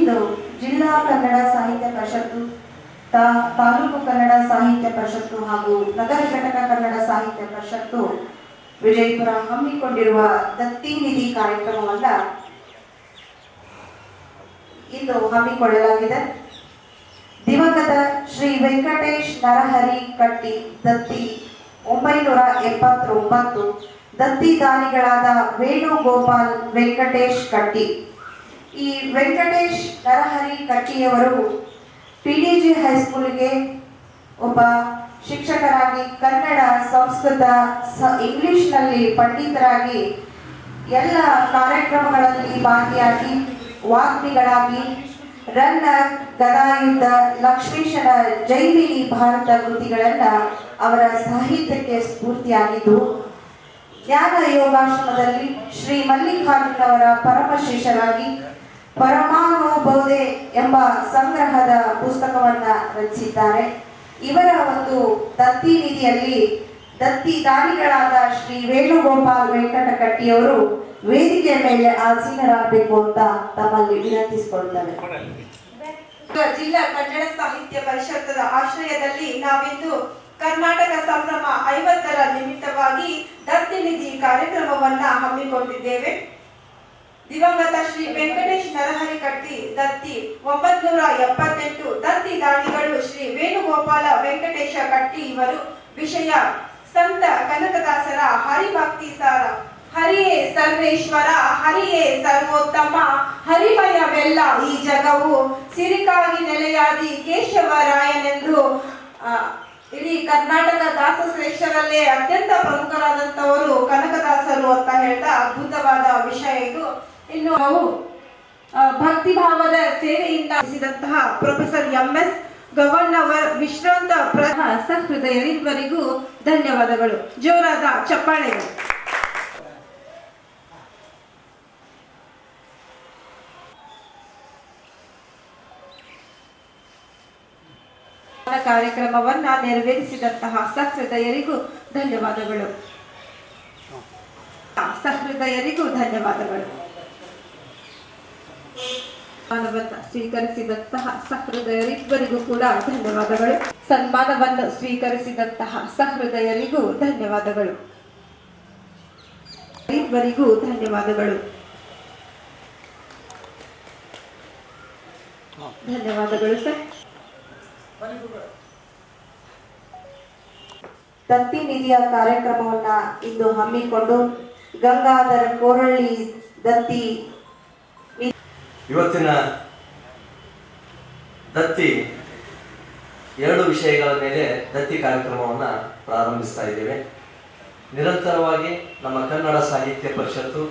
ಇಂದು ಜಿಲ್ಲಾ ಕನ್ನಡ ಸಾಹಿತ್ಯ ಪರಿಷತ್ತು, ತಾಲೂಕು ಕನ್ನಡ ಸಾಹಿತ್ಯ ಪರಿಷತ್ತು ಹಾಗೂ ನಗರ ಘಟಕ ಕನ್ನಡ ಸಾಹಿತ್ಯ ಪರಿಷತ್ತು ವಿಜಯಪುರ ಹಮ್ಮಿಕೊಂಡಿರುವ ದತ್ತಿ ನಿಧಿ ಕಾರ್ಯಕ್ರಮವನ್ನು ಇಂದು ಹಮ್ಮಿಕೊಳ್ಳಲಾಗಿದೆ. ದಿವಂಗತ ಶ್ರೀ ವೆಂಕಟೇಶ್ ನರಹರಿ ಕಟ್ಟಿ ದತ್ತಿ 979, ದತ್ತಿ ದಾನಿಗಳಾದ ವೇಣುಗೋಪಾಲ್ ವೆಂಕಟೇಶ್ ಕಟ್ಟಿ. ಈ ವೆಂಕಟೇಶ್ ನರಹರಿ ಕಟ್ಟಿಯವರು PDG ಹೈಸ್ಕೂಲ್ಗೆ ಒಬ್ಬ ಶಿಕ್ಷಕರಾಗಿ, ಕನ್ನಡ, ಸಂಸ್ಕೃತ, ಇಂಗ್ಲಿಷ್ನಲ್ಲಿ ಪಂಡಿತರಾಗಿ ಎಲ್ಲ ಕಾರ್ಯಕ್ರಮಗಳಲ್ಲಿ ಭಾಗಿಯಾಗಿ, ವಾಗ್ಮಿಗಳಾಗಿ ರನ್ನ, ಗದಾಯುದ್ಧ, ಲಕ್ಷ್ಮೀಶನ ಜೈಮಿನಿ ಭಾರತ ಕೃತಿಗಳೆಲ್ಲ ಅವರ ಸಾಹಿತ್ಯಕ್ಕೆ ಸ್ಫೂರ್ತಿಯಾಗಿದ್ದು, ಜ್ಞಾನ ಯೋಗಾಶ್ರಮದಲ್ಲಿ ಶ್ರೀ ಮಲ್ಲಿಕಾರ್ಜುನವರ ಪರಮ ಶಿಷ್ಯರಾಗಿ ಪರಮಾನುಬೋಧೆ ಎಂಬ ಸಂಗ್ರಹದ ಪುಸ್ತಕವನ್ನು ರಚಿಸಿದ್ದಾರೆ. ಇವರ ಒಂದು ದತ್ತಿ ನಿಧಿಯಲ್ಲಿ ದತ್ತಿ ದಾನಿಗಳಾದ ಶ್ರೀ ವೇಣುಗೋಪಾಲ್ ವೆಂಕಟ ಕಟ್ಟಿಯವರು ವೇದಿಕೆಯ ಮೇಲೆ ಆಸೀನರಾಗಬೇಕು ಅಂತ ತಮ್ಮಲ್ಲಿ ವಿನಂತಿಸಿಕೊಳ್ತೇವೆ. ಜಿಲ್ಲಾ ಕನ್ನಡ ಸಾಹಿತ್ಯ ಪರಿಷತ್ತದ ಆಶ್ರಯದಲ್ಲಿ ನಾವಿಂದು ಕರ್ನಾಟಕ ಸಂಭ್ರಮ 50ರ ನಿಮಿತ್ತವಾಗಿ ದತ್ತಿ ನಿಧಿ ಕಾರ್ಯಕ್ರಮವನ್ನ ಹಮ್ಮಿಕೊಂಡಿದ್ದೇವೆ. ದಿವಂಗತ ಶ್ರೀ ವೆಂಕಟೇಶ್ ನರಹರಿ ಕಟ್ಟಿ ದತ್ತಿ 978, ದತ್ತಿ ದಾನಿಗಳು ಶ್ರೀ ವೇಣುಗೋಪಾಲ ವೆಂಕಟೇಶ ಕಟ್ಟಿ ಇವರು. ವಿಷಯ ಸಂತ ಕನಕದಾಸರ ಹರಿಭಕ್ತಿ ಸಾರ. ಹರಿಯೇ ಸರ್ವೇಶ್ವರ, ಹರಿಯೇ ಸರ್ವೋತ್ತಮ, ಹರಿಮಯವೆಲ್ಲ ಈ ಜಗವು, ಸಿರಿಕಾಗಿ ನೆಲೆಯಾದಿ ಕೇಶವರಾಯನೆಂದು. ಇಡೀ ಕರ್ನಾಟಕ ದಾಸಶ್ರೇಷ್ಠರಲ್ಲೇ ಅತ್ಯಂತ ಪ್ರಮುಖರಾದಂಥವರು ಕನಕದಾಸರು ಅಂತ ಹೇಳ್ತಾ ಅದ್ಭುತವಾದ ವಿಷಯ ಇದು. ಇನ್ನು ನಾವು ಭಕ್ತಿಭಾವದ ಸೇವೆಯಿಂದ ಪ್ರೊಫೆಸರ್ MS ಗವಣ್ಣವರ್ ವಿಶ್ರಾಂತ ಸಹೃದಯರಿಬ್ಬರಿಗೂ ಧನ್ಯವಾದಗಳು. ಜೋರಾದ ಚಪ್ಪಾಳೆಗಳು. ಕಾರ್ಯಕ್ರಮವನ್ನ ನೆರವೇರಿಸಿದಂತಹ ಸಹೃದಯರಿಗೂ ಧನ್ಯವಾದಗಳು. ಸಹೃದಯರಿಗೂ ಧನ್ಯವಾದಗಳು. ಸನ್ಮಾನವನ್ನು ಸ್ವೀಕರಿಸಿದಂತಹ ಸಹೃದಯರಿಬ್ಬರಿಗೂ ಕೂಡ ಧನ್ಯವಾದಗಳು. ಸನ್ಮಾನವನ್ನು ಸ್ವೀಕರಿಸಿದಂತಹ ಸಹೃದಯರಿಗೂ ಧನ್ಯವಾದಗಳು. ಇಬ್ಬರಿಗೂ ಧನ್ಯವಾದಗಳು. ಧನ್ಯವಾದಗಳು ಸರ್. ದತ್ತಿ ನಿಧಿಯ ಕಾರ್ಯಕ್ರಮವನ್ನ ಇಂದು ಹಮ್ಮಿಕೊಂಡು ಗಂಗಾಧರ ಕೋರಳ್ಳಿ ದತ್ತಿ ಇವತ್ತಿನ ದತ್ತಿ 2 ವಿಷಯಗಳ ಮೇಲೆ ದತ್ತಿ ಕಾರ್ಯಕ್ರಮವನ್ನು ಪ್ರಾರಂಭಿಸ್ತಾ ಇದ್ದೇವೆ. ನಿರಂತರವಾಗಿ ನಮ್ಮ ಕನ್ನಡ ಸಾಹಿತ್ಯ ಪರಿಷತ್ತು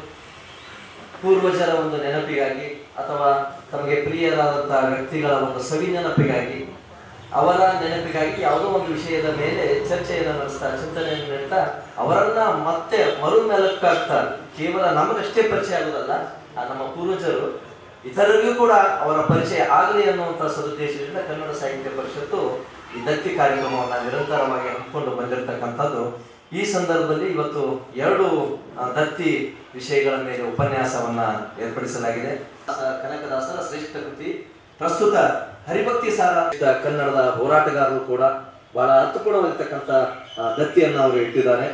ಪೂರ್ವಜರ ಒಂದು ನೆನಪಿಗಾಗಿ ಅಥವಾ ತಮಗೆ ಪ್ರಿಯರಾದಂತಹ ವ್ಯಕ್ತಿಗಳ ಒಂದು ಸವಿ ನೆನಪಿಗಾಗಿ, ಅವರ ನೆನಪಿಗಾಗಿ ಯಾವುದೋ ಒಂದು ವಿಷಯದ ಮೇಲೆ ಚರ್ಚೆಯನ್ನು ನಡೆಸ್ತಾ, ಚಿಂತನೆಯನ್ನು ನೀಡ್ತಾ ಅವರನ್ನ ಮತ್ತೆ ಮರುಮೆಲುಕಾಗ್ತಾ, ಕೇವಲ ನಮಗಷ್ಟೇ ಪರಿಚಯ ಆಗೋದಲ್ಲ, ನಮ್ಮ ಪೂರ್ವಜರು ಇತರರಿಗೂ ಕೂಡ ಅವರ ಪರಿಚಯ ಆಗಲಿ ಅನ್ನುವಂಥ ಸದುದ್ದೇಶದಿಂದ ಕನ್ನಡ ಸಾಹಿತ್ಯ ಪರಿಷತ್ತು ಈ ದತ್ತಿ ಕಾರ್ಯಕ್ರಮವನ್ನು ನಿರಂತರವಾಗಿ ಹಮ್ಮಿಕೊಂಡು ಬಂದಿರತಕ್ಕಂಥದ್ದು. ಈ ಸಂದರ್ಭದಲ್ಲಿ ಇವತ್ತು 2 ದತ್ತಿ ವಿಷಯಗಳ ಮೇಲೆ ಉಪನ್ಯಾಸವನ್ನ ಏರ್ಪಡಿಸಲಾಗಿದೆ. ಕನಕದಾಸರ ಶ್ರೇಷ್ಠ ಕೃತಿ, ಪ್ರಸ್ತುತ ಹರಿಭಕ್ತಿ ಸಾರ ಕನ್ನಡದ ಹೋರಾಟಗಾರರು ಕೂಡ ಬಹಳ ಅರ್ಥಪೂರ್ಣವಾಗಿರ್ತಕ್ಕಂಥ ದತ್ತಿಯನ್ನು ಅವರು ಇಟ್ಟಿದ್ದಾರೆ.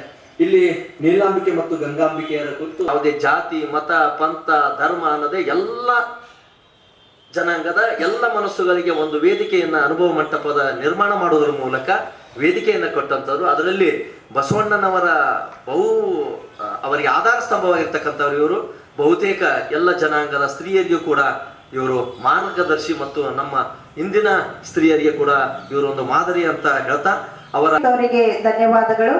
ಇಲ್ಲಿ ನೀಲಾಂಬಿಕೆ ಮತ್ತು ಗಂಗಾಂಬಿಕೆಯರ ಕುರಿತು ಯಾವುದೇ ಜಾತಿ, ಮತ, ಪಂಥ, ಧರ್ಮ ಅನ್ನೋದೇ ಎಲ್ಲ ಜನಾಂಗದ ಎಲ್ಲ ಮನಸ್ಸುಗಳಿಗೆ ಒಂದು ವೇದಿಕೆಯನ್ನ, ಅನುಭವ ಮಂಟಪದ ನಿರ್ಮಾಣ ಮಾಡುವುದರ ಮೂಲಕ ವೇದಿಕೆಯನ್ನು ಕೊಟ್ಟಂಥವ್ರು. ಅದರಲ್ಲಿ ಬಸವಣ್ಣನವರ ಅವರಿಗೆ ಆಧಾರ ಸ್ತಂಭವಾಗಿರ್ತಕ್ಕಂಥವ್ರು ಇವರು. ಬಹುತೇಕ ಎಲ್ಲ ಜನಾಂಗದ ಸ್ತ್ರೀಯರಿಗೂ ಕೂಡ ಇವರು ಮಾರ್ಗದರ್ಶಿ ಮತ್ತು ನಮ್ಮ ಇಂದಿನ ಸ್ತ್ರೀಯರಿಗೆ ಕೂಡ ಇವರು ಒಂದು ಮಾದರಿ ಅಂತ ಹೇಳ್ತಾ ಅವರಿಗೆ ಧನ್ಯವಾದಗಳು.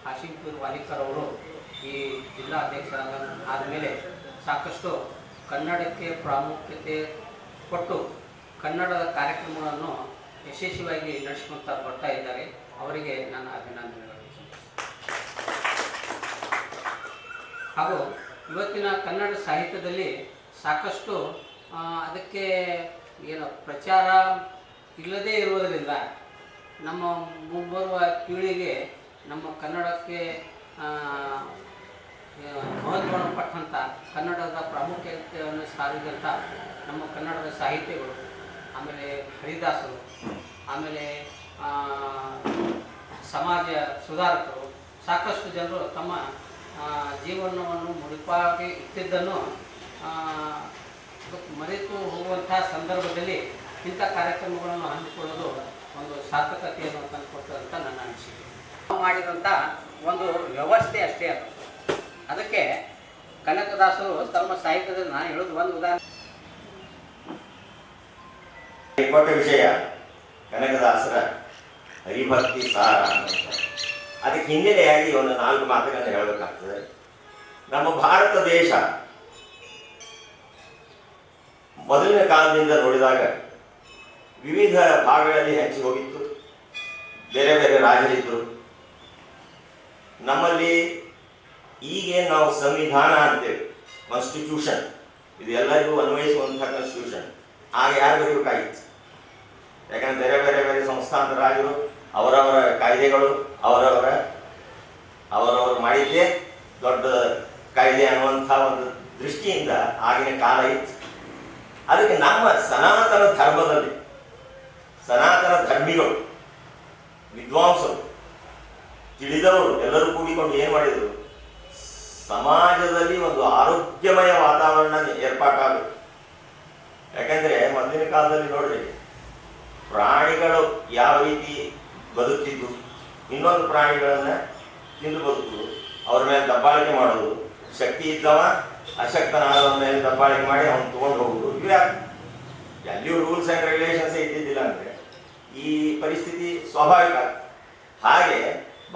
ಕಾಶಿಂಪುರ್ ವಾಲಿಕರ್ ಅವರು ಈ ಜಿಲ್ಲಾ ಅಧ್ಯಕ್ಷರಾದ ಆದಮೇಲೆ ಸಾಕಷ್ಟು ಕನ್ನಡಕ್ಕೆ ಪ್ರಾಮುಖ್ಯತೆ ಕೊಟ್ಟು ಕನ್ನಡದ ಕಾರ್ಯಕ್ರಮಗಳನ್ನು ಯಶಸ್ವಿಯಾಗಿ ನಡೆಸಿಕೊಳ್ತಾ ಬರ್ತಾ ಇದ್ದಾರೆ. ಅವರಿಗೆ ನನ್ನ ಅಭಿನಂದನೆಗಳು. ಹಾಗೂ ಇವತ್ತಿನ ಕನ್ನಡ ಸಾಹಿತ್ಯದಲ್ಲಿ ಸಾಕಷ್ಟು ಅದಕ್ಕೆ ಏನು ಪ್ರಚಾರ ಇಲ್ಲದೇ ಇರುವುದರಿಂದ ನಮ್ಮ ಮುಂಬರುವ ಪೀಳಿಗೆ ನಮ್ಮ ಕನ್ನಡಕ್ಕೆ ಮಹತ್ವವನ್ನು ಪಟ್ಟಂಥ ಕನ್ನಡದ ಪ್ರಾಮುಖ್ಯತೆಯನ್ನು ಸಾರಿದಂಥ ನಮ್ಮ ಕನ್ನಡದ ಸಾಹಿತ್ಯಗಳು, ಆಮೇಲೆ ಹರಿದಾಸರು, ಆಮೇಲೆ ಸಮಾಜ ಸುಧಾರಕರು, ಸಾಕಷ್ಟು ಜನರು ತಮ್ಮ ಜೀವನವನ್ನು ಮುಡಿಪಾಗಿ ಇಟ್ಟಿದ್ದನ್ನು ಮರೆತು ಹೋಗುವಂಥ ಸಂದರ್ಭದಲ್ಲಿ ಇಂಥ ಕಾರ್ಯಕ್ರಮಗಳನ್ನು ಹಮ್ಮಿಕೊಳ್ಳೋದು ಒಂದು ಸಾರ್ಥಕತೆಯನ್ನು ತಂದುಕೊಟ್ಟಂಥ ನನ್ನ ಅನಿಸಿಕೆ. ನಾವು ಮಾಡಿದಂಥ ಒಂದು ವ್ಯವಸ್ಥೆ ಅಷ್ಟೇ ಅದು. ಅದಕ್ಕೆ ಕನಕದಾಸರು ತಮ್ಮ ಸಾಹಿತ್ಯದಲ್ಲಿ ನಾನು ಹೇಳೋದು ಒಂದು ಉದಾಹರಣೆ. ಕೊಟ್ಟ ವಿಷಯ ಕನಕದಾಸರ ಹರಿಭಕ್ತಿ ಸಾರ ಅಂತ. ಅದಕ್ಕೆ ಹಿನ್ನೆಲೆಯಾಗಿ ಒಂದು 4 ಮಾತುಗಳನ್ನು ಹೇಳಬೇಕಾಗ್ತದೆ. ನಮ್ಮ ಭಾರತ ದೇಶ ಮೊದಲಿನ ಕಾಲದಿಂದ ನೋಡಿದಾಗ ವಿವಿಧ ಭಾಗಗಳಲ್ಲಿ ಹಂಚಿ ಹೋಗಿತ್ತು. ಬೇರೆ ಬೇರೆ ರಾಜರಿದ್ದರು. ನಮ್ಮಲ್ಲಿ ಈಗೇನು ನಾವು ಸಂವಿಧಾನ ಅಂತೇವೆ, ಕಾನ್ಸ್ಟಿಟ್ಯೂಷನ್, ಇದು ಎಲ್ಲರಿಗೂ ಅನ್ವಯಿಸುವಂಥ ಕಾನ್ಸ್ಟಿಟ್ಯೂಷನ್ ಆಗ ಯಾರು ಬರೀಬೇಕಾಗಿತ್ತು? ಯಾಕಂದ್ರೆ ಬೇರೆ ಬೇರೆ ಬೇರೆ ಸಂಸ್ಥಾನದ ರಾಜರು ಅವರವರ ಕಾಯ್ದೆಗಳು ಅವರವರು ಮಾಡಿದ್ದೇ ದೊಡ್ಡ ಕಾಯ್ದೆ ಅನ್ನುವಂಥ ಒಂದು ದೃಷ್ಟಿಯಿಂದ ಆಗಿನ ಕಾಲ ಇತ್ತು. ಅದಕ್ಕೆ ನಮ್ಮ ಸನಾತನ ಧರ್ಮದಲ್ಲಿ ಸನಾತನ ಧರ್ಮಿಗಳು, ವಿದ್ವಾಂಸರು, ತಿಳಿದವರು ಎಲ್ಲರೂ ಕೂಡಿಕೊಂಡು ಏನು ಮಾಡಿದರು? ಸಮಾಜದಲ್ಲಿ ಒಂದು ಆರೋಗ್ಯಮಯ ವಾತಾವರಣ ಏರ್ಪಾಟಾಗಬೇಕು. ಯಾಕಂದರೆ ಮೊದಲಿನ ಕಾಲದಲ್ಲಿ ನೋಡ್ರಿ, ಪ್ರಾಣಿಗಳು ಯಾವ ರೀತಿ ಬದುಕ್ತಿದ್ದು, ಇನ್ನೊಂದು ಪ್ರಾಣಿಗಳನ್ನು ತಿಂದು ಬದುಕುದು, ಅವ್ರ ಮೇಲೆ ದಬ್ಬಾಳಿಕೆ ಮಾಡೋದು, ಶಕ್ತಿ ಇದ್ದವ ಅಶಕ್ತನಾದವನ ಮೇಲೆ ದಬ್ಬಾಳಿಕೆ ಮಾಡಿ ಅವನು ತೊಗೊಂಡು ಹೋಗುದು, ಇವ್ಯಾಕೆ ಎಲ್ಲಿಯೂ ರೂಲ್ಸ್ ಆ್ಯಂಡ್ ರೆಗ್ಯುಲೇಷನ್ಸ್ ಇದ್ದಿದ್ದಿಲ್ಲ ಅಂದರೆ ಈ ಪರಿಸ್ಥಿತಿ ಸ್ವಾಭಾವಿಕ. ಹಾಗೆ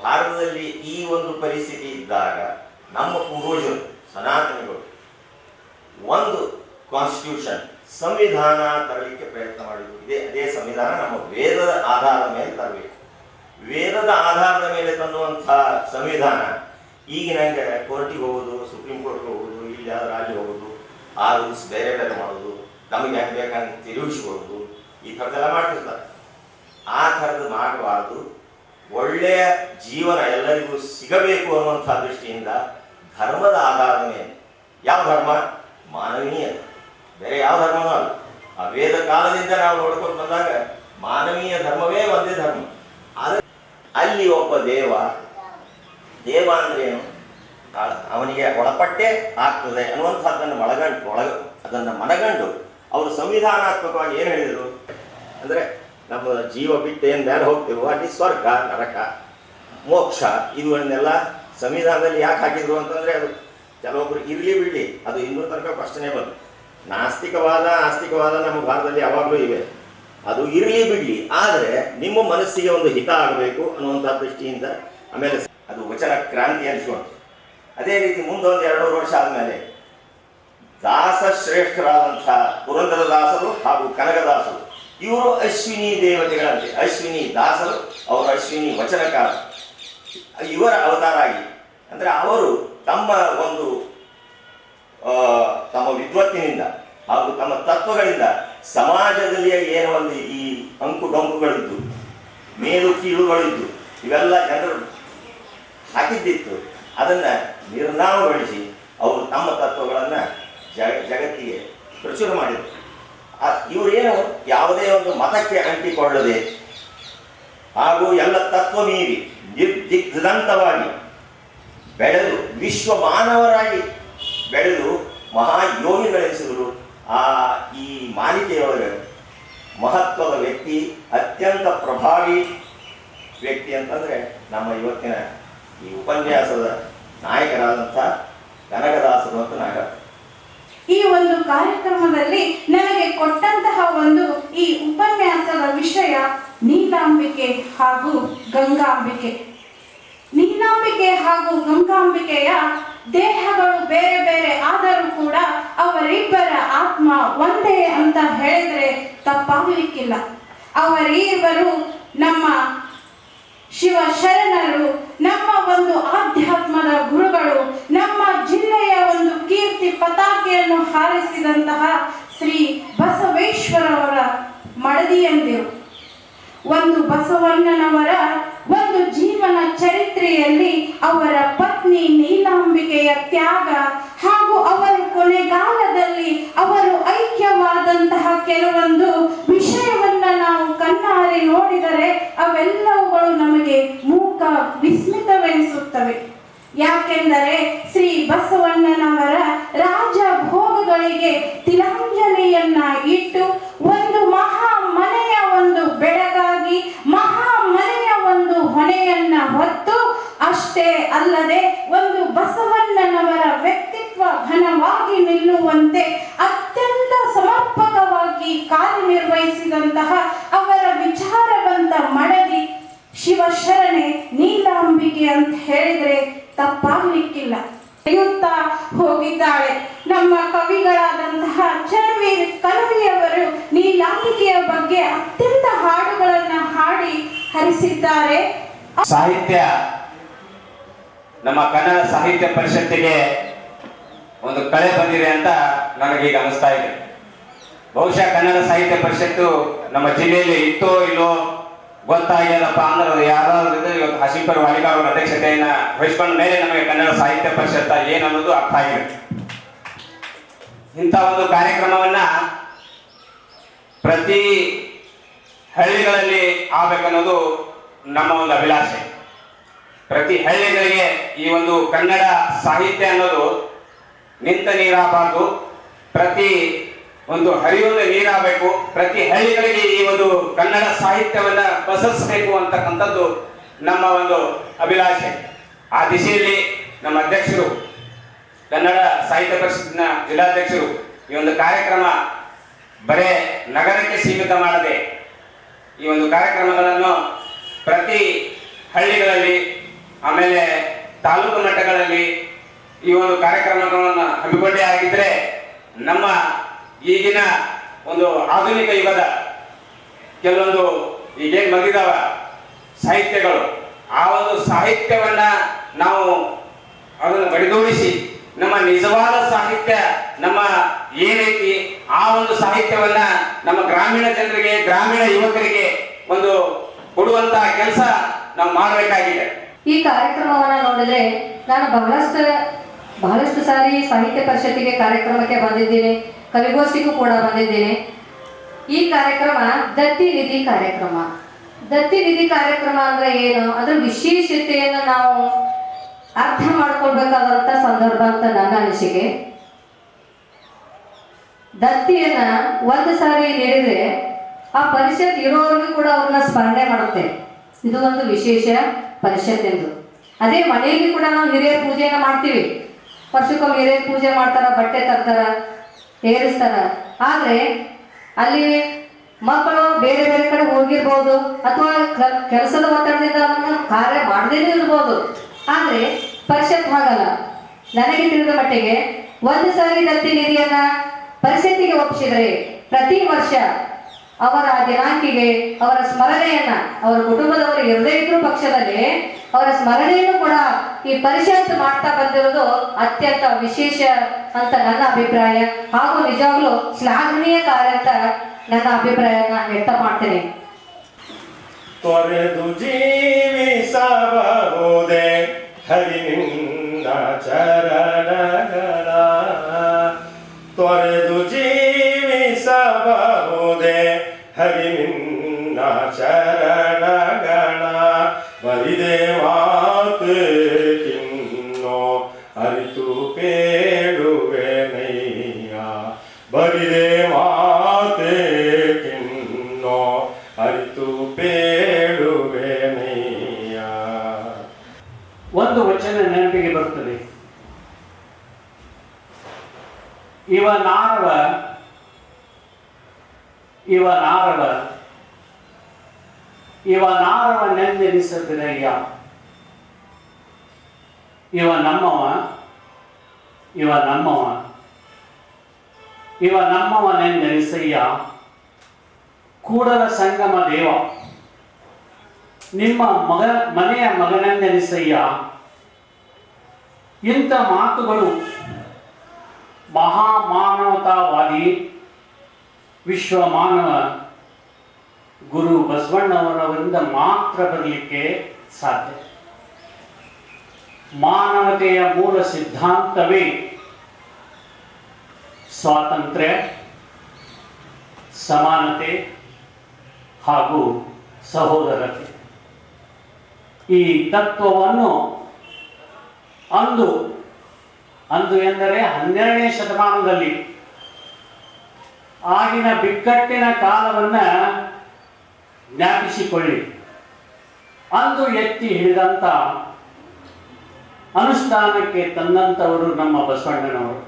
ಭಾರತದಲ್ಲಿ ಈ ಒಂದು ಪರಿಸ್ಥಿತಿ ಇದ್ದಾಗ ನಮ್ಮ ಪೂರ್ವಜರು ಸನಾತನಿಗಳು ಒಂದು ಕಾನ್ಸ್ಟಿಟ್ಯೂಷನ್, ಸಂವಿಧಾನ ತರಲಿಕ್ಕೆ ಪ್ರಯತ್ನ ಮಾಡಿದ್ರು. ಅದೇ ಸಂವಿಧಾನ ನಮ್ಮ ವೇದದ ಆಧಾರದ ಮೇಲೆ ತರಬೇಕು. ವೇದದ ಆಧಾರದ ಮೇಲೆ ತಂದುವಂಥ ಸಂವಿಧಾನ ಈಗಿನಂಗೆ ಕೋರ್ಟಿಗೆ ಹೋಗೋದು, ಸುಪ್ರೀಂ ಕೋರ್ಟ್ಗೆ ಹೋಗೋದು, ಇಲ್ಲಿ ಯಾವ್ದಾರು ಅಲ್ಲಿ ಹೋಗೋದು, ಆ ರೂಲ್ಸ್ ಬೇರೆ ಬೇರೆ ಮಾಡೋದು, ನಮಗೆ ಹೆಂಗೆ ಬೇಕಂತ ತಿರುಗಿಸ್ಕೊಳ್ಳೋದು, ಈ ಥರದ್ದೆಲ್ಲ ಮಾಡ್ತಿರ್ತಾರೆ. ಆ ಥರದ್ದು ಮಾಡಬಾರ್ದು. ಒಳ್ಳೆಯ ಜೀವನ ಎಲ್ಲರಿಗೂ ಸಿಗಬೇಕು ಅನ್ನುವಂಥ ದೃಷ್ಟಿಯಿಂದ ಧರ್ಮದ ಆಧಾರದ ಮೇಲೆ, ಯಾವ ಧರ್ಮ? ಮಾನವೀಯ, ಬೇರೆ ಯಾವ ಧರ್ಮನೂ ಅಲ್ಲ. ಆ ವೇದ ಕಾಲದಿಂದ ನಾವು ನೋಡ್ಕೊಂಡು ಬಂದಾಗ ಮಾನವೀಯ ಧರ್ಮವೇ ಒಂದೇ ಧರ್ಮ. ಆದರೆ ಅಲ್ಲಿ ಒಬ್ಬ ದೇವ ಅಂದ್ರೆ ಏನು? ಅವನಿಗೆ ಒಳಪಟ್ಟೆ ಆಗ್ತದೆ ಅನ್ನುವಂಥದ್ದನ್ನು ಅದನ್ನು ಮನಗಂಡು ಅವರು ಸಂವಿಧಾನಾತ್ಮಕವಾಗಿ ಏನು ಹೇಳಿದರು ಅಂದರೆ, ನಮ್ಮ ಜೀವ ಬಿಟ್ಟು ಏನು ಮೇಲೆ ಹೋಗ್ತೇವೋ ಅಲ್ಲಿ ಸ್ವರ್ಗ, ನರಕ, ಮೋಕ್ಷ ಇವುಗಳನ್ನೆಲ್ಲ ಸಂವಿಧಾನದಲ್ಲಿ ಯಾಕೆ ಹಾಕಿದ್ರು ಅಂತಂದರೆ, ಅದು ಕೆಲವೊಬ್ಬರು ಇರಲಿ ಬಿಡಲಿ, ಅದು ಇನ್ನೂ ತನಕ ಪ್ರಶ್ನೆ ಬಂತು. ನಾಸ್ತಿಕವಾದ ಆಸ್ತಿಕವಾದ ನಮ್ಮ ಭಾರತದಲ್ಲಿ ಯಾವಾಗಲೂ ಇವೆ, ಅದು ಇರಲಿ ಬಿಡಲಿ, ಆದರೆ ನಿಮ್ಮ ಮನಸ್ಸಿಗೆ ಒಂದು ಹಿತ ಆಗಬೇಕು ಅನ್ನುವಂಥ ದೃಷ್ಟಿಯಿಂದ ಆಮೇಲೆ ಅದು ವಚನ ಕ್ರಾಂತಿ ಅನಿಸ್ಕೊಂಡು, ಅದೇ ರೀತಿ ಮುಂದೊಂದು 200 ವರ್ಷ ಆದಮೇಲೆ ದಾಸಶ್ರೇಷ್ಠರಾದಂಥ ಪುರಂದರದಾಸರು ಹಾಗೂ ಕನಕದಾಸರು ಇವರು ಅಶ್ವಿನಿ ದೇವತೆಗಳಂತೆ. ಅಶ್ವಿನಿ ದಾಸರು, ಅವರು ಅಶ್ವಿನಿ ವಚನಕಾರ, ಇವರ ಅವತಾರ ಆಗಿ ಅಂದರೆ ಅವರು ತಮ್ಮ ಒಂದು ತಮ್ಮ ವಿದ್ವತ್ತಿನಿಂದ ಹಾಗೂ ತಮ್ಮ ತತ್ವಗಳಿಂದ ಸಮಾಜದಲ್ಲಿ ಏನು ಒಂದು ಈ ಅಂಕು ಡೊಂಕುಗಳಿದ್ದು, ಮೇಲು ಕೀಳುಗಳಿದ್ದು, ಇವೆಲ್ಲ ಜನರು ಹಾಕಿದ್ದಿತ್ತು, ಅದನ್ನು ನಿರ್ನಾಮಗೊಳಿಸಿ ಅವರು ತಮ್ಮ ತತ್ವಗಳನ್ನು ಜಗತ್ತಿಗೆ ಪ್ರಚುರ ಮಾಡಿದರು. ಇವರೇನು ಯಾವುದೇ ಒಂದು ಮತಕ್ಕೆ ಅಂಟಿಕೊಳ್ಳದೆ ಹಾಗೂ ಎಲ್ಲ ತತ್ವ ಮೀರಿ ನಿರ್ದಿಗ್ಧಂತವಾಗಿ ಬೆಳೆದು ವಿಶ್ವ ಮಾನವರಾಗಿ ಬೆಳೆದು ಮಹಾಯೋಗಿಗಳೆನಿಸಿದರು. ಈ ಮಾಲಿಕೆಯೊಳಗೆ ಮಹತ್ವದ ವ್ಯಕ್ತಿ, ಅತ್ಯಂತ ಪ್ರಭಾವಿ ವ್ಯಕ್ತಿ ಅಂತಂದರೆ ನಮ್ಮ ಇವತ್ತಿನ ಈ ಉಪನ್ಯಾಸದ ನಾಯಕರಾದಂಥ ಕನಕದಾಸರು ಅಂತ ನಾಯಕ. ಈ ಒಂದು ಕಾರ್ಯಕ್ರಮದಲ್ಲಿ ನನಗೆ ಕೊಟ್ಟಂತಹ ಒಂದು ಈ ಉಪನ್ಯಾಸದ ವಿಷಯ ನೀಲಾಂಬಿಕೆ ಹಾಗೂ ಗಂಗಾಂಬಿಕೆ. ನೀಲಾಂಬಿಕೆ ಹಾಗೂ ಗಂಗಾಂಬಿಕೆಯ ದೇಹಗಳು ಬೇರೆ ಬೇರೆ ಆದರೂ ಕೂಡ ಅವರಿಬ್ಬರ ಆತ್ಮ ಒಂದೇ ಅಂತ ಹೇಳಿದ್ರೆ ತಪ್ಪಾಗಲಿಕ್ಕಿಲ್ಲ. ಅವರಿಬ್ಬರು ನಮ್ಮ ಶಿವಶರಣರು, ನಮ್ಮ ಒಂದು ಆಧ್ಯಾತ್ಮದ ಗುರುಗಳು, ನಮ್ಮ ಜಿಲ್ಲೆಯ ಒಂದು ಕೀರ್ತಿ ಪತಾಕೆಯನ್ನು ಹಾರಿಸಿದಂತಹ ಶ್ರೀ ಬಸವೇಶ್ವರವರ ಮಡದಿಯಂದಿರು. ಒಂದು ಬಸವಣ್ಣನವರ ಒಂದು ಜೀವನ ಚರಿತ್ರೆಯಲ್ಲಿ ಅವರ ಪತ್ನಿ ನೀಲಾಂಬಿಕೆಯ ತ್ಯಾಗ ಹಾಗೂ ಅವರ ಕೊನೆಗಾಲದಲ್ಲಿ ಅವರು ಐಕ್ಯವಾದಂತಹ ಕೆಲವೊಂದು ವಿಷಯವನ್ನ ನಾವು ಕಣ್ಣಾರೆ ನೋಡಿದರೆ ಅವೆಲ್ಲವುಗಳು ನಮಗೆ ಮೂಕ ವಿಸ್ಮಿತವೆನಿಸುತ್ತವೆ. ಯಾಕೆಂದರೆ ಶ್ರೀ ಬಸವಣ್ಣನವರ ರಾಜಭೋಗಗಳಿಗೆ ತಿಲಾಂಜಲಿಯನ್ನ ಇಟ್ಟು ಒಂದು ಮಹಾ ಮನೆಯ ಒಂದು ಬೆಳಗಾಗಿ ಮಹಾ ಮನೆಯ ಒಂದು ಹೊಣೆಯನ್ನ ಹೊತ್ತು, ಅಷ್ಟೇ ಅಲ್ಲದೆ ಒಂದು ಬಸವಣ್ಣನವರ ವ್ಯಕ್ತಿತ್ವ ಘನವಾಗಿ ನಿಲ್ಲುವಂತೆ ಅತ್ಯಂತ ಸಮರ್ಪಕವಾಗಿ ಕಾರ್ಯನಿರ್ವಹಿಸಿದಂತಹ ಅವರ ವಿಚಾರವಂತ ಮಡದಿ ಶಿವಶರಣೆ ನೀಲಾಂಬಿಕೆ ಅಂತ ಹೇಳಿದ್ರೆ ತಪ್ಪಾಗ್ಲಿಕ್ಕಿಲ್ಲ. ಬೆಳೆಯುತ್ತಾ ಹೋಗಿದ್ದಾಳೆ. ನಮ್ಮ ಕವಿಗಳಾದಂತಹ ಚನ್ನವೀರ ಕಣವಿಯವರು ನೀಲಾಂಬಿಕೆಯ ಬಗ್ಗೆ ಅತ್ಯಂತ ಹಾಡುಗಳನ್ನ ಹಾಡಿ ಹರಿಸಿದ್ದಾರೆ. ಸಾಹಿತ್ಯ ನಮ್ಮ ಕನ್ನಡ ಸಾಹಿತ್ಯ ಪರಿಷತ್ತಿಗೆ ಒಂದು ಕಳೆ ಬಂದಿದೆ ಅಂತ ನನಗೀಗ ಅನಿಸ್ತಾ ಇದೆ. ಬಹುಶಃ ಕನ್ನಡ ಸಾಹಿತ್ಯ ಪರಿಷತ್ತು ನಮ್ಮ ಜಿಲ್ಲೆಯಲ್ಲಿ ಇತ್ತೋ ಇಲ್ಲೋ ಗೊತ್ತಾಗಿಲ್ಲಪ್ಪ ಅಂದ್ರೆ ಯಾರಾದ್ರೂ ಇವತ್ತು ಹಸೀಪರ್ ವಾಲಿಗಾರ್ ಅವರ ಅಧ್ಯಕ್ಷತೆಯನ್ನ ವಹಿಸ್ಕೊಂಡ ಮೇಲೆ ನಮಗೆ ಕನ್ನಡ ಸಾಹಿತ್ಯ ಪರಿಷತ್ ಏನನ್ನೋದು ಅರ್ಥ ಆಗಿದೆ. ಇಂಥ ಒಂದು ಕಾರ್ಯಕ್ರಮವನ್ನ ಪ್ರತಿ ಹಳ್ಳಿಗಳಲ್ಲಿ ಆಗ್ಬೇಕನ್ನೋದು ನಮ್ಮ ಒಂದು ಅಭಿಲಾಷೆ. ಪ್ರತಿ ಹಳ್ಳಿಗಳಿಗೆ ಈ ಒಂದು ಕನ್ನಡ ಸಾಹಿತ್ಯ ಅನ್ನೋದು ನಿಂತ ನೀರಾಗಬಾರ್ದು, ಪ್ರತಿ ಒಂದು ಹರಿಯುವ ನೀರಾಗಬೇಕು. ಪ್ರತಿ ಹಳ್ಳಿಗಳಿಗೆ ಈ ಒಂದು ಕನ್ನಡ ಸಾಹಿತ್ಯವನ್ನ ಪಸರಿಸಬೇಕು ಅಂತಕ್ಕಂಥದ್ದು ನಮ್ಮ ಒಂದು ಅಭಿಲಾಷೆ. ಆ ದಿಶೆಯಲ್ಲಿ ನಮ್ಮ ಅಧ್ಯಕ್ಷರು, ಕನ್ನಡ ಸಾಹಿತ್ಯ ಪರಿಷತ್ತಿನ ಜಿಲ್ಲಾಧ್ಯಕ್ಷರು ಈ ಒಂದು ಕಾರ್ಯಕ್ರಮ ಬರೇ ನಗರಕ್ಕೆ ಸೀಮಿತ ಮಾಡದೆ ಈ ಒಂದು ಕಾರ್ಯಕ್ರಮಗಳನ್ನು ಪ್ರತಿ ಹಳ್ಳಿಗಳಲ್ಲಿ ಆಮೇಲೆ ತಾಲೂಕು ಮಟ್ಟಗಳಲ್ಲಿ ಈ ಒಂದು ಕಾರ್ಯಕ್ರಮಗಳನ್ನು ಹಮ್ಮಿಕೊಂಡೇ ಆಗಿದ್ರೆ ನಮ್ಮ ಈಗಿನ ಒಂದು ಆಧುನಿಕ ಯುಗದ ಕೆಲವೊಂದು ಈಗೇನು ಬಂದಿದ್ದಾವ ಸಾಹಿತ್ಯಗಳು, ಆ ಒಂದು ಸಾಹಿತ್ಯವನ್ನ ನಾವು ಅದನ್ನು ಬಡಿದೋಡಿಸಿ ನಮ್ಮ ನಿಜವಾದ ಸಾಹಿತ್ಯ ನಮ್ಮ ಏನೈತಿ ಆ ಒಂದು ಸಾಹಿತ್ಯವನ್ನ ನಮ್ಮ ಗ್ರಾಮೀಣ ಜನರಿಗೆ, ಗ್ರಾಮೀಣ ಯುವಕರಿಗೆ ಒಂದು ಕೊಡುವಂತಹ ಕೆಲಸ ನಾವು ಮಾಡಬೇಕಾಗಿದೆ. ಈ ಕಾರ್ಯಕ್ರಮವನ್ನ ನೋಡಿದ್ರೆ ನಾನು ಬಹಳಷ್ಟು ಸಾರಿ ಸಾಹಿತ್ಯ ಪರಿಷತ್ತಿಗೆ ಕಾರ್ಯಕ್ರಮಕ್ಕೆ ಬಂದಿದ್ದೇನೆ, ಕವಿಗೋಷ್ಠಿಗೂ ಕೂಡ ಬಂದಿದ್ದೇನೆ. ಈ ಕಾರ್ಯಕ್ರಮ ದತ್ತಿ ನಿಧಿ ಕಾರ್ಯಕ್ರಮ. ದತ್ತಿ ನಿಧಿ ಕಾರ್ಯಕ್ರಮ ಅಂದ್ರೆ ಏನು, ಅದ್ರ ವಿಶೇಷತೆಯನ್ನು ನಾವು ಅರ್ಥ ಮಾಡ್ಕೊಳ್ಬೇಕಾದಂತ ಸಂದರ್ಭ ಅಂತ ನನ್ನ ಅನಿಸಿಕೆ. ದತ್ತಿಯನ್ನ ಒಂದು ಸಾರಿ ನೀಡಿದ್ರೆ ಆ ಪರಿಷತ್ ಇರೋರಿಗೂ ಕೂಡ ಅವ್ರನ್ನ ಸ್ಮರಣೆ ಮಾಡುತ್ತೆ. ಇದು ಒಂದು ವಿಶೇಷ ಪರಿಷತ್ ಎಂದು. ಅದೇ ಮನೆಯಲ್ಲಿ ಕೂಡ ನಾವು ಹಿರಿಯರ ಪೂಜೆಯನ್ನ ಮಾಡ್ತೀವಿ. ವರ್ಷಕ್ಕೊಮ್ಮೆ ಹಿರಿಯರ ಪೂಜೆ ಮಾಡ್ತಾರ, ಬಟ್ಟೆ ತರ್ತಾರ, ಏರಿಸ್ತಾರ. ಆದ್ರೆ ಅಲ್ಲಿ ಮಕ್ಕಳು ಬೇರೆ ಬೇರೆ ಕಡೆ ಹೋಗಿರ್ಬೋದು ಅಥವಾ ಕೆಲಸದ ಒತ್ತಡದಿಂದ ಅದನ್ನ ಕಾರ್ಯ ಮಾಡದೇನೆ ಇರ್ಬೋದು. ಆದ್ರೆ ಪರಿಷತ್ ಹಾಗಲ್ಲ. ನನಗೆ ತಿಳಿದ ಮಟ್ಟಿಗೆ ಒಂದು ಸಾರಿ ದತ್ತಿ ನಿಧಿಯನ್ನ ಪರಿಷತ್ತಿಗೆ ಒಪ್ಪಿಸಿದ್ರೆ ಪ್ರತಿ ವರ್ಷ ಅವರ ದಿನಾಂಕಿಗೆ ಅವರ ಸ್ಮರಣೆಯನ್ನ, ಅವರ ಕುಟುಂಬದವರು ಇರದೇ ಇದ್ರು ಪಕ್ಷದಲ್ಲಿ ಅವರ ಸ್ಮರಣೆಯನ್ನು ಕೂಡ ಈ ಪರಿಷತ್ ಮಾಡ್ತಾ ಬಂದಿರೋದು ಅತ್ಯಂತ ವಿಶೇಷ ಅಂತ ನನ್ನ ಅಭಿಪ್ರಾಯ. ಹಾಗೂ ನಿಜವಾಗ್ಲೂ ಶ್ಲಾಘನೀಯ ಕಾರ್ಯ ಅಂತ ನನ್ನ ಅಭಿಪ್ರಾಯನ ವ್ಯಕ್ತ ಮಾಡ್ತೇನೆ. ತೊರೆದು ಜೀವಿಸಬಹುದೇ ಹರಿ ನಿನ್ನ ಚರಣಗಳ, ತೊರೆದು ಜೀವಿಸಬಹುದೇ ಹರಿ ನಿನ್ನ ಚರಣಗಳ, ಬರಿದೆ ಮಾತು ಕಿನ್ನೋ ಅರಿತು ಪೇಳುವೆ ನಯ್ಯ, ಬರಿದೆ ಮಾತೆ ಕಿನ್ನೋ ಅರಿತು ಪೇಳುವೆ ನಯ್ಯ. ಒಂದು ವಚನ ನೆನಪಿಗೆ ಬರುತ್ತದೆ. ಇವನಾರವ ನೆಂದೆನಿಸದಿರಯ್ಯ, ಇವ ನಮ್ಮವ, ಇವ ನಮ್ಮವ, ಇವ ನಮ್ಮವನೆಂದೆನಿಸಯ್ಯ ಕೂಡಲ ಸಂಗಮ ದೇವ, ನಿಮ್ಮ ಮನೆಯ ಮಗನೆಂದೆನಿಸಯ್ಯ. ಇಂಥ ಮಾತುಗಳು ಮಹಾಮಾನವತಾವಾದಿ ವಿಶ್ವಮಾನವ ಗುರು ಬಸವಣ್ಣವರವರಿಂದ ಮಾತ್ರ ಬರಲಿಕ್ಕೆ ಸಾಧ್ಯ. ಮಾನವತೆಯ ಮೂಲ ಸಿದ್ಧಾಂತವೇ ಸ್ವಾತಂತ್ರ್ಯ, ಸಮಾನತೆ ಹಾಗೂ ಸಹೋದರತೆ. ಈ ತತ್ವವನ್ನು ಅಂದು ಎಂದರೆ 12ನೇ ಶತಮಾನದಲ್ಲಿ ಆಗಿನ ಬಿಕ್ಕಟ್ಟಿನ ಕಾಲವನ್ನು ಜ್ಞಾಪಿಸಿಕೊಳ್ಳಿ. ಅಂದು ಎತ್ತಿ ಹಿಡಿದಂಥ ಅನುಷ್ಠಾನಕ್ಕೆ ತಂದಂಥವರು ನಮ್ಮ ಬಸವಣ್ಣನವರು.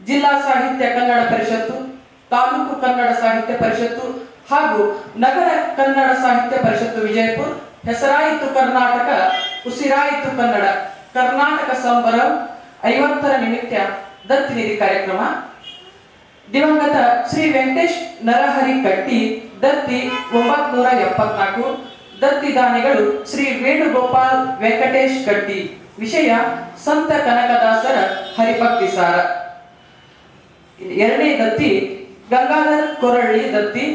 ಜಿಲ್ಲಾ ಸಾಹಿತ್ಯ ಕನ್ನಡ ಪರಿಷತ್ತು, ತಾಲೂಕು ಕನ್ನಡ ಸಾಹಿತ್ಯ ಪರಿಷತ್ತು ಹಾಗೂ ನಗರ ಕನ್ನಡ ಸಾಹಿತ್ಯ ಪರಿಷತ್ತು ವಿಜಯಪುರ, ಹೆಸರಾಯಿತು ಕರ್ನಾಟಕ, ಉಸಿರಾಯಿತು ಕನ್ನಡ, ಕರ್ನಾಟಕ ಸಂಬರಂ 50ರ ನಿಮಿತ್ತ ದತ್ತಿ ನಿಧಿ ಕಾರ್ಯಕ್ರಮ. ದಿವಂಗತ ಶ್ರೀ ವೆಂಕಟೇಶ್ ನರಹರಿ ಕಟ್ಟಿ, ದತ್ತಿ 974. ದತ್ತಿ ದಾನಿಗಳು ಶ್ರೀ ವೇಣುಗೋಪಾಲ್ ವೆಂಕಟೇಶ್ ಕಟ್ಟಿ. ವಿಷಯ ಸಂತ ಕನಕದಾಸರ ಹರಿಭಕ್ತಿ ಸಾರ. 2ನೇ ದತ್ತಿ ಗಂಗಾಧರ್ ಕೊರಳ್ಳಿ ದತ್ತಿ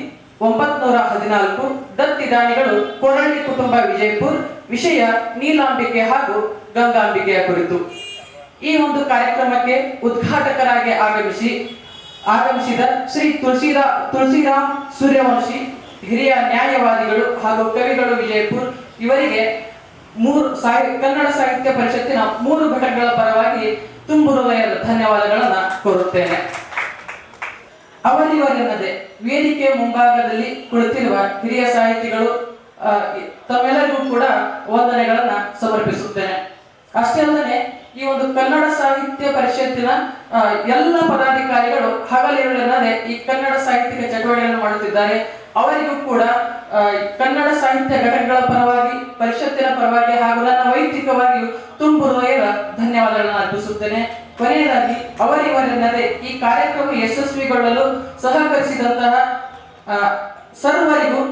914. ದತ್ತಿ ದಾನಿಗಳು ಕೊರಳ್ಳಿ ಕುಟುಂಬ ವಿಜಯಪುರ. ವಿಷಯ ನೀಲಾಂಬಿಕೆ ಹಾಗೂ ಗಂಗಾಂಬಿಕೆಯ ಕುರಿತು. ಈ ಒಂದು ಕಾರ್ಯಕ್ರಮಕ್ಕೆ ಉದ್ಘಾಟಕರಾಗಿ ಆಗಮಿಸಿದ ಶ್ರೀ ತುಳಸಿರಾಮ್ ಸೂರ್ಯವಂಶಿ, ಹಿರಿಯ ನ್ಯಾಯವಾದಿಗಳು ಹಾಗೂ ಕವಿಗಳು ವಿಜಯಪುರ, ಇವರಿಗೆ ಕನ್ನಡ ಸಾಹಿತ್ಯ ಪರಿಷತ್ತಿನ 3 ಘಟಕಗಳ ಪರವಾಗಿ ತುಂಬು ಹೃದಯದ ಧನ್ಯವಾದಗಳನ್ನು ಕೋರುತ್ತೇನೆ. ಅವರಿವರೆನ್ನದೆ ವೇದಿಕೆ ಮುಂಭಾಗದಲ್ಲಿ ಕುಳಿತಿರುವ ಹಿರಿಯ ಸಾಹಿತಿಗಳು ತಮ್ಮೆಲ್ಲರಿಗೂ ಕೂಡ ವಂದನೆಗಳನ್ನ ಸಮರ್ಪಿಸುತ್ತೇನೆ. ಅಷ್ಟೇ ಅಲ್ಲದೆ ಈ ಒಂದು ಕನ್ನಡ ಸಾಹಿತ್ಯ ಪರಿಷತ್ತಿನ ಎಲ್ಲ ಪದಾಧಿಕಾರಿಗಳು ಹಗಲಿರುಳೆನ್ನದೆ ಈ ಕನ್ನಡ ಸಾಹಿತ್ಯಿಕ ಚಟುವಟಿಕೆಗಳನ್ನು ಮಾಡುತ್ತಿದ್ದಾರೆ. ಅವರಿಗೂ ಕೂಡ ಕನ್ನಡ ಸಾಹಿತ್ಯ ಘಟಕಗಳ ಪರವಾಗಿ, ಪರಿಷತ್ತಿನ ಪರವಾಗಿ ಹಾಗೂ ನನ್ನ ವೈಯಕ್ತಿಕವಾಗಿಯೂ ತುಂಬು ಹೃದಯದ ಧನ್ಯವಾದಗಳನ್ನು ಅರ್ಪಿಸುತ್ತೇನೆ. ಕೊನೆಯದಾಗಿ ಅವರಿವರೆನ್ನದೆ ಈ ಕಾರ್ಯಕ್ರಮ ಯಶಸ್ವಿಗೊಳ್ಳಲು ಸಹಕರಿಸಿದಂತಹ ಸರ್ವರಿಗೂ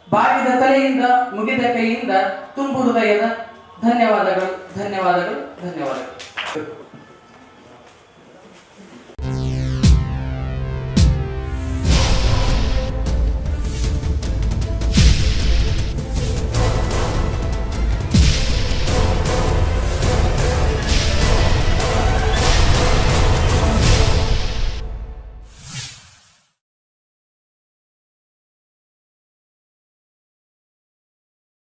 ಬಾಗಿದ ತಲೆಯಿಂದ ಮುಗಿದ ಕೈಯಿಂದ ತುಂಬು ಹೃದಯದ ಧನ್ಯವಾದಗಳು.